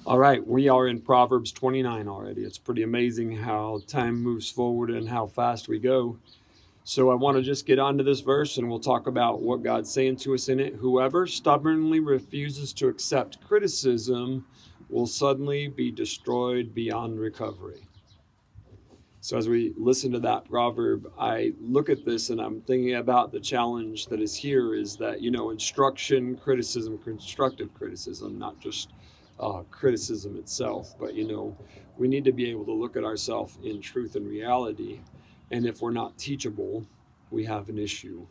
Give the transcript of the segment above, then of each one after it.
All right, we are in Proverbs 29 already. It's pretty amazing how time moves forward and how fast we go. So I want to just get onto this verse and we'll talk about what God's saying to us in it. Whoever stubbornly refuses to accept criticism will suddenly be destroyed beyond recovery. So as we listen to that proverb, I look at this and I'm thinking about the challenge that is here is that, instruction, criticism, constructive criticism, not just criticism itself, but, we need to be able to look at ourselves in truth and reality. And if we're not teachable, we have an issue.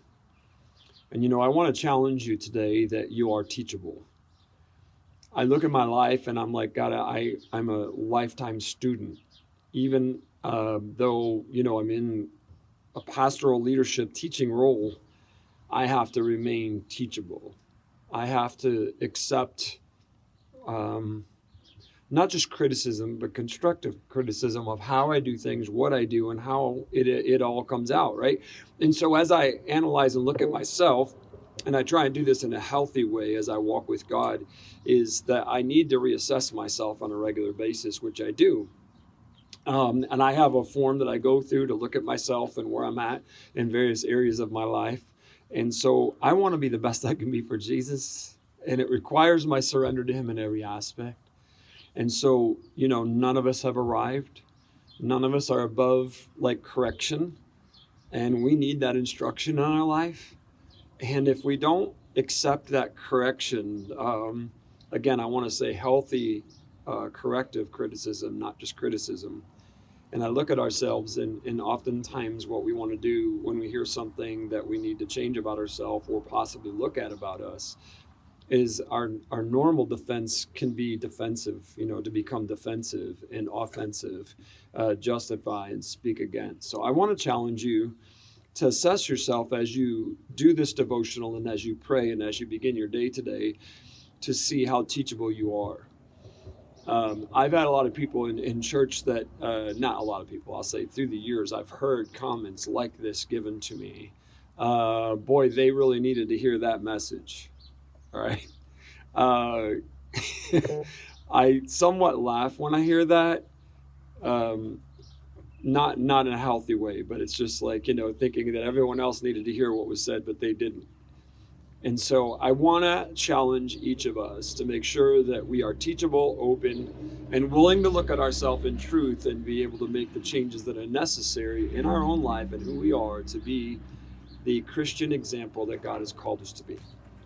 And, I want to challenge you today that you are teachable. I look at my life and I'm like, God, I'm a lifetime student. Even though, I'm in a pastoral leadership teaching role, I have to remain teachable. I have to accept not just criticism, but constructive criticism of how I do things, what I do, and how it all comes out, right? And so as I analyze and look at myself, and I try and do this in a healthy way as I walk with God, is that I need to reassess myself on a regular basis, which I do. And I have a form that I go through to look at myself and where I'm at in various areas of my life. And so I want to be the best I can be for Jesus. And it requires my surrender to him in every aspect. And so, none of us have arrived. None of us are above correction. And we need that instruction in our life. And if we don't accept that correction, again, I want to say healthy corrective criticism, not just criticism. And I look at ourselves and oftentimes what we want to do when we hear something that we need to change about ourselves or possibly look at about us is our normal defense can be defensive, to become defensive and offensive, justify and speak against. So I want to challenge you to assess yourself as you do this devotional and as you pray and as you begin your day today to see how teachable you are. I've had a lot of people in church that, not a lot of people, I'll say through the years, I've heard comments like this given to me. Boy, they really needed to hear that message. All right. I somewhat laugh when I hear that. Not in a healthy way, but it's just thinking that everyone else needed to hear what was said, but they didn't. And so I want to challenge each of us to make sure that we are teachable, open, and willing to look at ourselves in truth and be able to make the changes that are necessary in our own life and who we are to be the Christian example that God has called us to be.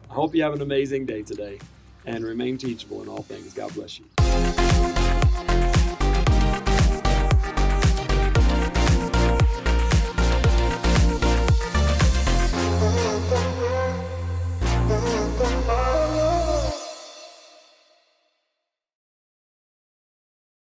I hope you have an amazing day today and remain teachable in all things. God bless you.